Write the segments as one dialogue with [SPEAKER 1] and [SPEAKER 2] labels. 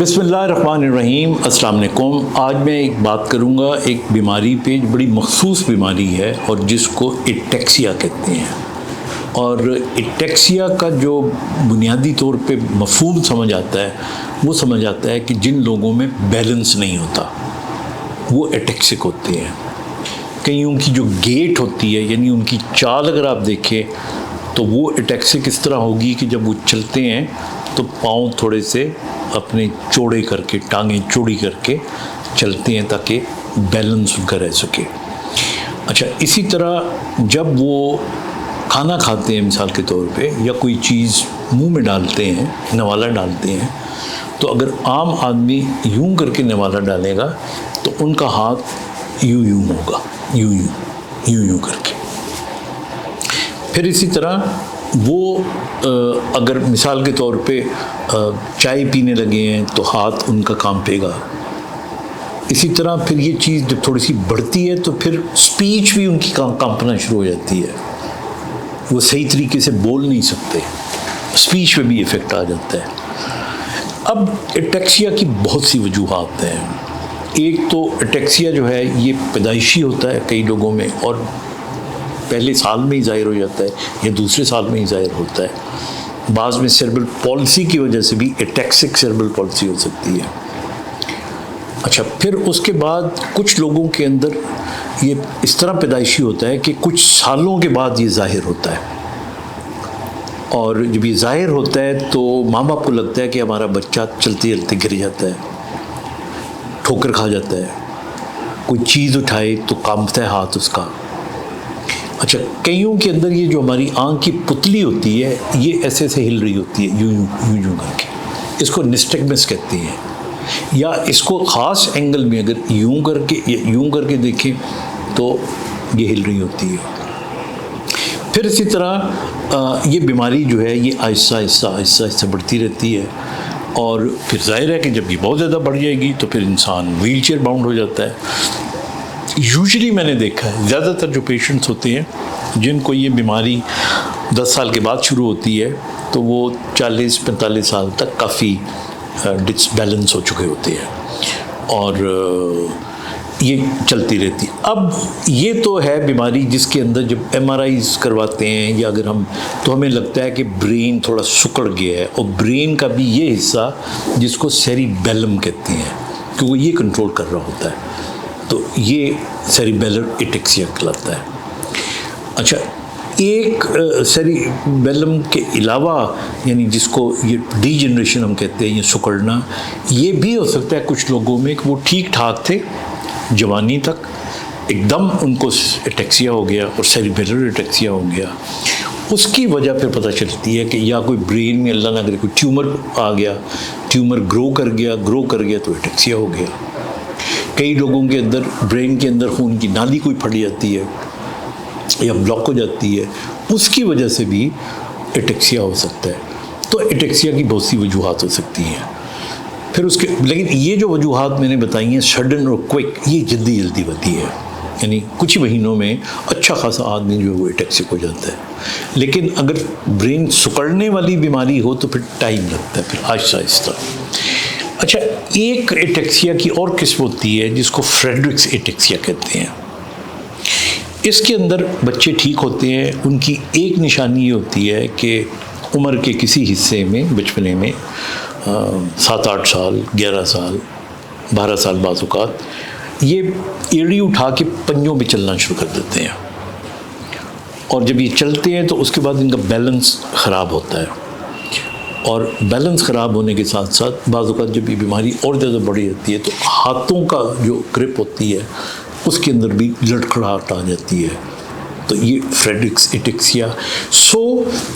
[SPEAKER 1] بسم اللہ الرحمن الرحیم۔ السلام علیکم۔ آج میں ایک بات کروں گا ایک بیماری پہ، بڑی مخصوص بیماری ہے اور جس کو اٹیکسیا کہتے ہیں۔ اور اٹیکسیا کا جو بنیادی طور پہ مفہوم سمجھ آتا ہے وہ سمجھ آتا ہے کہ جن لوگوں میں بیلنس نہیں ہوتا وہ اٹیکسک ہوتے ہیں۔ کہیں ان کی جو گیٹ ہوتی ہے، یعنی ان کی چال اگر آپ دیکھیں تو وہ اٹیکسک اس طرح ہوگی کہ جب وہ چلتے ہیں تو پاؤں تھوڑے سے اپنے چوڑے کر کے، ٹانگیں چوڑی کر کے چلتے ہیں تاکہ بیلنس ان کا رہ سکے۔ اچھا، اسی طرح جب وہ کھانا کھاتے ہیں مثال کے طور پہ، یا کوئی چیز منہ میں ڈالتے ہیں، نوالا ڈالتے ہیں، تو اگر عام آدمی یوں کر کے نوالا ڈالے گا تو ان کا ہاتھ یوں ہوگا، یوں کر کے۔ پھر اسی طرح وہ اگر مثال کے طور پہ چائے پینے لگے ہیں تو ہاتھ ان کا کانپے گا۔ اسی طرح پھر یہ چیز جب تھوڑی سی بڑھتی ہے تو پھر سپیچ بھی ان کی کانپنا شروع ہو جاتی ہے، وہ صحیح طریقے سے بول نہیں سکتے، سپیچ پہ بھی ایفیکٹ آ جاتا ہے۔ اب اٹیکسیا کی بہت سی وجوہات ہیں۔ ایک تو اٹیکسیا جو ہے یہ پیدائشی ہوتا ہے کئی لوگوں میں، اور پہلے سال میں ہی ظاہر ہو جاتا ہے یا دوسرے سال میں ہی ظاہر ہوتا ہے۔ بعض میں سیربرل پالسی کی وجہ سے بھی اٹیکسک سیربرل پالسی ہو سکتی ہے۔ اچھا، پھر اس کے بعد کچھ لوگوں کے اندر یہ اس طرح پیدائشی ہوتا ہے کہ کچھ سالوں کے بعد یہ ظاہر ہوتا ہے، اور جب یہ ظاہر ہوتا ہے تو ماں باپ کو لگتا ہے کہ ہمارا بچہ چلتے چلتے گر جاتا ہے، ٹھوکر کھا جاتا ہے، کوئی چیز اٹھائے تو کانپتا ہے ہاتھ اس کا۔ اچھا، کئیوں کے اندر یہ جو ہماری آنکھ کی پتلی ہوتی ہے یہ ایسے ایسے ہل رہی ہوتی ہے، یوں کر کے، اس کو نسٹگمس کہتے ہیں۔ یا اس کو خاص اینگل میں اگر یوں کر کے دیکھیں تو یہ ہل رہی ہوتی ہے۔ پھر اسی طرح یہ بیماری جو ہے یہ آہستہ آہستہ بڑھتی رہتی ہے، اور پھر ظاہر ہے کہ جب یہ بہت زیادہ بڑھ جائے گی تو پھر انسان ویل چیئر باؤنڈ ہو جاتا ہے۔ یوزلی میں نے دیکھا ہے زیادہ تر جو پیشنٹس ہوتے ہیں جن کو یہ بیماری 10 سال کے بعد شروع ہوتی ہے تو وہ 40-45 سال تک کافی ڈس بیلنس ہو چکے ہوتے ہیں، اور یہ چلتی رہتی۔ اب یہ تو ہے بیماری جس کے اندر جب ایم آر آئیز کرواتے ہیں یا اگر تو ہمیں لگتا ہے کہ برین تھوڑا سکڑ گیا ہے، اور برین کا بھی یہ حصہ جس کو سیریبیلم کہتے ہیں کیونکہ یہ کنٹرول کر رہا ہوتا ہے، تو یہ سیریبیلر اٹیکسیا کہلاتا ہے۔ اچھا، ایک سیریبیلم کے علاوہ یعنی جس کو یہ ڈی جنریشن ہم کہتے ہیں، یہ سکڑنا، یہ بھی ہو سکتا ہے کچھ لوگوں میں کہ وہ ٹھیک ٹھاک تھے جوانی تک، ایک دم ان کو اٹیکسیا ہو گیا اور سیریبیلر اٹیکسیا ہو گیا۔ اس کی وجہ پھر پتہ چلتی ہے کہ یا کوئی برین میں اللہ نہ کرے کوئی ٹیومر آ گیا، ٹیومر گرو کر گیا تو اٹیکسیا ہو گیا۔ کئی لوگوں کے اندر برین کے اندر خون کی نالی کوئی پھٹ جاتی ہے یا بلاک ہو جاتی ہے، اس کی وجہ سے بھی اٹیکسیا ہو سکتا ہے۔ تو اٹیکسیا کی بہت سی وجوہات ہو سکتی ہیں۔ پھر لیکن یہ جو وجوہات میں نے بتائی ہیں سڈن اور کوئک، یہ جلدی ہوتی ہے، یعنی کچھ ہی مہینوں میں اچھا خاصا آدمی جو ہے وہ اٹیکسک ہو جاتا ہے۔ لیکن اگر برین سکڑنے والی بیماری ہو تو پھر ٹائم لگتا ہے، پھر آہستہ آہستہ۔ اچھا، ایک اٹیکسیا کی اور قسم ہوتی ہے جس کو فریڈرکس اٹیکسیا کہتے ہیں۔ اس کے اندر بچے ٹھیک ہوتے ہیں، ان کی ایک نشانی یہ ہوتی ہے کہ عمر کے کسی حصے میں بچپنے میں 7-8 سال، 11 سال، 12 سال بعض اوقات یہ ایڑی اٹھا کے پنجوں پہ چلنا شروع کر دیتے ہیں، اور جب یہ چلتے ہیں تو اس کے بعد ان کا بیلنس خراب ہوتا ہے، اور بیلنس خراب ہونے کے ساتھ ساتھ بعض اوقات جب یہ بیماری اور زیادہ بڑھی جاتی ہے تو ہاتھوں کا جو گرپ ہوتی ہے اس کے اندر بھی لڑکھڑاہٹ آ جاتی ہے، تو یہ فریڈرکس اٹیکسیا۔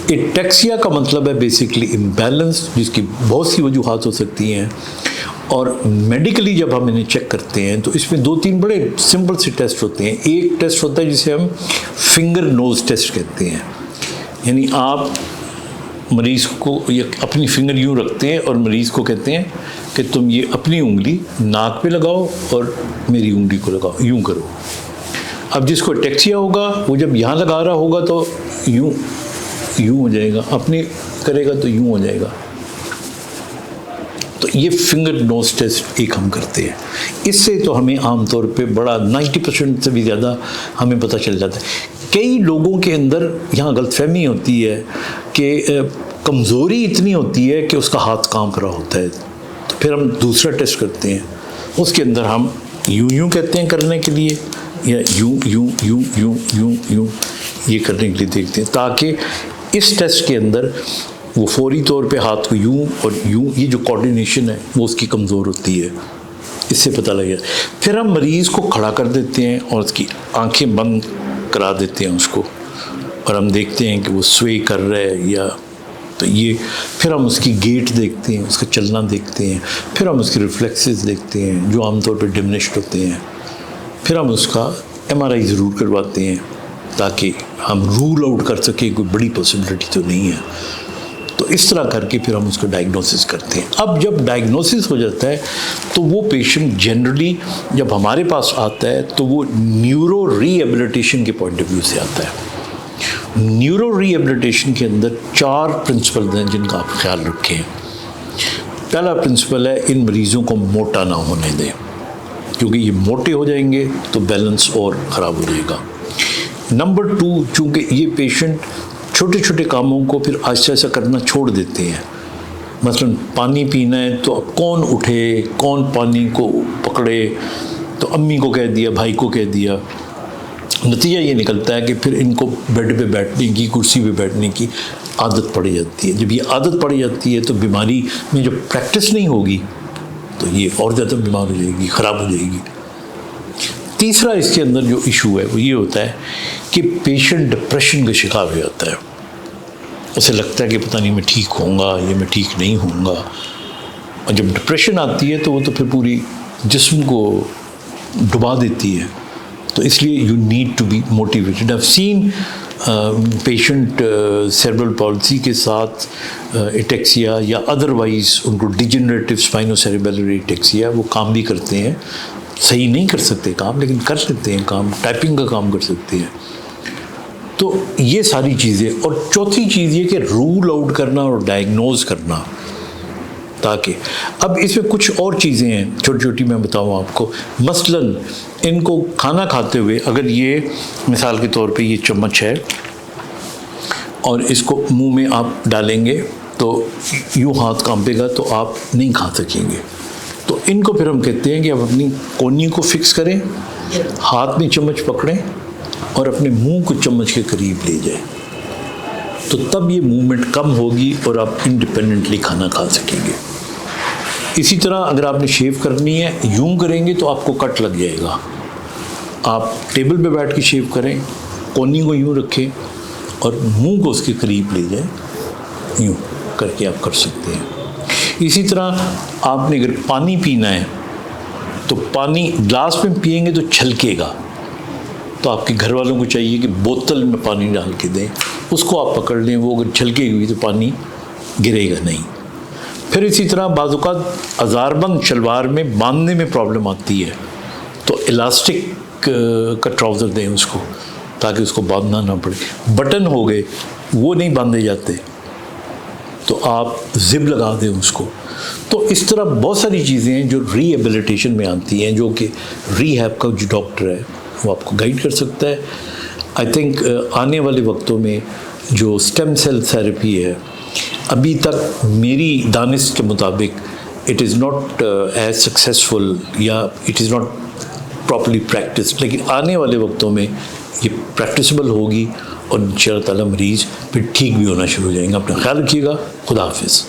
[SPEAKER 1] اٹیکسیا کا مطلب ہے بیسیکلی امبیلنس، جس کی بہت سی وجوہات ہو سکتی ہیں، اور میڈیکلی جب ہم انہیں چیک کرتے ہیں تو اس میں 2-3 بڑے سمپل سے ٹیسٹ ہوتے ہیں۔ ایک ٹیسٹ ہوتا ہے جسے ہم فنگر نوز ٹیسٹ کہتے ہیں، یعنی آپ مریض کو اپنی فنگر یوں رکھتے ہیں اور مریض کو کہتے ہیں کہ تم یہ اپنی انگلی ناک پہ لگاؤ اور میری انگلی کو لگاؤ، یوں کرو۔ اب جس کو اٹیکسیا ہوگا وہ جب یہاں لگا رہا ہوگا تو یوں ہو جائے گا، اپنی کرے گا تو یوں ہو جائے گا۔ تو تو یہ فنگر نوز ٹیسٹ ایک ہم کرتے ہیں. اس سے تو ہمیں عام طور پہ بڑا 90% سے بھی زیادہ ہمیں پتہ چل جاتا ہے. کئی لوگوں کے اندر یہاں غلط فہمی ہوتی ہے کہ کمزوری اتنی ہوتی ہے کہ اس کا ہاتھ کانپ رہا ہوتا ہے. تو پھر ہم دوسرا ٹیسٹ کرتے ہیں, اس کے اندر ہم یوں کہتے ہیں کرنے کے لیے, یا یوں یہ کرنے کے لیے دیکھتے ہیں, تاکہ اس ٹیسٹ کے اندر وہ فوری طور پہ ہاتھ کو یوں اور یوں, یہ جو کوارڈینیشن ہے وہ اس کی کمزور ہوتی ہے, اس سے پتہ لگ جاتا ہے. پھر ہم مریض کو کھڑا کر دیتے ہیں اور اس کی آنکھیں بند کرا دیتے ہیں اس کو, اور ہم دیکھتے ہیں کہ وہ سوے کر رہا ہے یا تو یہ. پھر ہم اس کی گیٹ دیکھتے ہیں, اس کا چلنا دیکھتے ہیں, پھر ہم اس کے ریفلیکسز دیکھتے ہیں جو عام طور پہ ڈمنشڈ ہوتے ہیں. پھر ہم اس کا MRI ضرور کرواتے ہیں تاکہ ہم رول آؤٹ کر سکیں کوئی بڑی پاسبلٹی تو نہیں ہے. تو اس طرح کر کے پھر ہم اس کا ڈائگنوسس کرتے ہیں. اب جب ڈائگنوسس ہو جاتا ہے تو وہ پیشنٹ جنرلی جب ہمارے پاس آتا ہے تو وہ نیورو ری ایبلیٹیشن کے پوائنٹ آف ویو سے آتا ہے. نیورو ری ایبلیٹیشن کے اندر 4 پرنسپل ہیں جن کا آپ خیال رکھیں. پہلا پرنسپل ہے ان مریضوں کو موٹا نہ ہونے دیں, کیونکہ یہ موٹے ہو جائیں گے تو بیلنس اور خراب ہو جائے گا. نمبر 2, چونکہ یہ پیشنٹ چھوٹے چھوٹے کاموں کو پھر آہستہ آہستہ کرنا چھوڑ دیتے ہیں. مثلا پانی پینا ہے تو اب کون اٹھے, کون پانی کو پکڑے, تو امی کو کہہ دیا, بھائی کو کہہ دیا. نتیجہ یہ نکلتا ہے کہ پھر ان کو بیڈ پہ بیٹھنے کی, کرسی پہ بیٹھنے کی عادت پڑ جاتی ہے. جب یہ عادت پڑ جاتی ہے تو بیماری میں جب پریکٹس نہیں ہوگی تو یہ اور زیادہ بیمار ہو جائے گی, خراب ہو جائے گی. تیسرا اس کے اندر جو ایشو ہے وہ یہ ہوتا ہے کہ پیشنٹ ڈپریشن کا شکار ہو جاتا ہے. اسے لگتا ہے کہ پتہ نہیں میں ٹھیک ہوں گا یا میں ٹھیک نہیں ہوں گا, اور جب ڈپریشن آتی ہے تو وہ تو پھر پوری جسم کو ڈبا دیتی ہے. تو اس لیے you need to be motivated. I seen patient cerebral palsy کے ساتھ اٹیکسیا یا ادروائز ان کو ڈیجنریٹو اسپائنوسیریبیلر اٹیکسیا, وہ کام بھی کرتے ہیں. صحیح نہیں کر سکتے کام, لیکن کر سکتے ہیں کام, ٹائپنگ کا کام کر سکتے ہیں. تو یہ ساری چیزیں. اور چوتھی چیز یہ کہ رول آؤٹ کرنا اور ڈائگنوز کرنا, تاکہ اب اس میں کچھ اور چیزیں ہیں چھوٹی چھوٹی میں بتاؤں آپ کو. مثلاً ان کو کھانا کھاتے ہوئے اگر یہ مثال کے طور پہ یہ چمچ ہے اور اس کو منہ میں آپ ڈالیں گے تو یوں ہاتھ کانپے گا تو آپ نہیں کھا سکیں گے. تو ان کو پھر ہم کہتے ہیں کہ آپ اپنی کونی کو فکس کریں, ہاتھ میں چمچ پکڑیں اور اپنے منہ کو چمچ کے قریب لے جائیں, تو تب یہ موومنٹ کم ہوگی اور آپ انڈیپینڈنٹلی کھانا کھا سکیں گے. اسی طرح اگر آپ نے شیو کرنی ہے, یوں کریں گے تو آپ کو کٹ لگ جائے گا. آپ ٹیبل پہ بیٹھ کے شیو کریں, کونی کو یوں رکھیں اور منہ کو اس کے قریب لے جائیں, یوں کر کے آپ کر سکتے ہیں. اسی طرح آپ نے اگر پانی پینا ہے تو پانی گلاس میں پئیں گے تو چھلکے گا, تو آپ کے گھر والوں کو چاہیے کہ بوتل میں پانی ڈال کے دیں, اس کو آپ پکڑ لیں, وہ اگر چھلکے ہوئی تو پانی گرے گا نہیں. پھر اسی طرح بعض اوقات ہزار بند شلوار میں باندھنے میں پرابلم آتی ہے, تو الاسٹک کا ٹراؤزر دیں اس کو تاکہ اس کو باندھنا نہ پڑے. بٹن ہو گئے وہ نہیں باندھے جاتے تو آپ زب لگا دیں اس کو. تو اس طرح بہت ساری چیزیں ہیں جو ری ایبلیٹیشن میں آتی ہیں, جو کہ ری ہیب کا جو ڈاکٹر ہے وہ آپ کو گائیڈ کر سکتا ہے. آئی تھنک آنے والے وقتوں میں جو اسٹیم سیل تھیراپی ہے, ابھی تک میری دانش کے مطابق it is not as successful یا it is not properly practised, لیکن آنے والے وقتوں میں یہ پریکٹسبل ہوگی اور ان شاء اللہ تعالیٰ مریض پھر ٹھیک بھی ہونا شروع ہو جائیں گے. اپنا خیال رکھیے گا. خدا حافظ.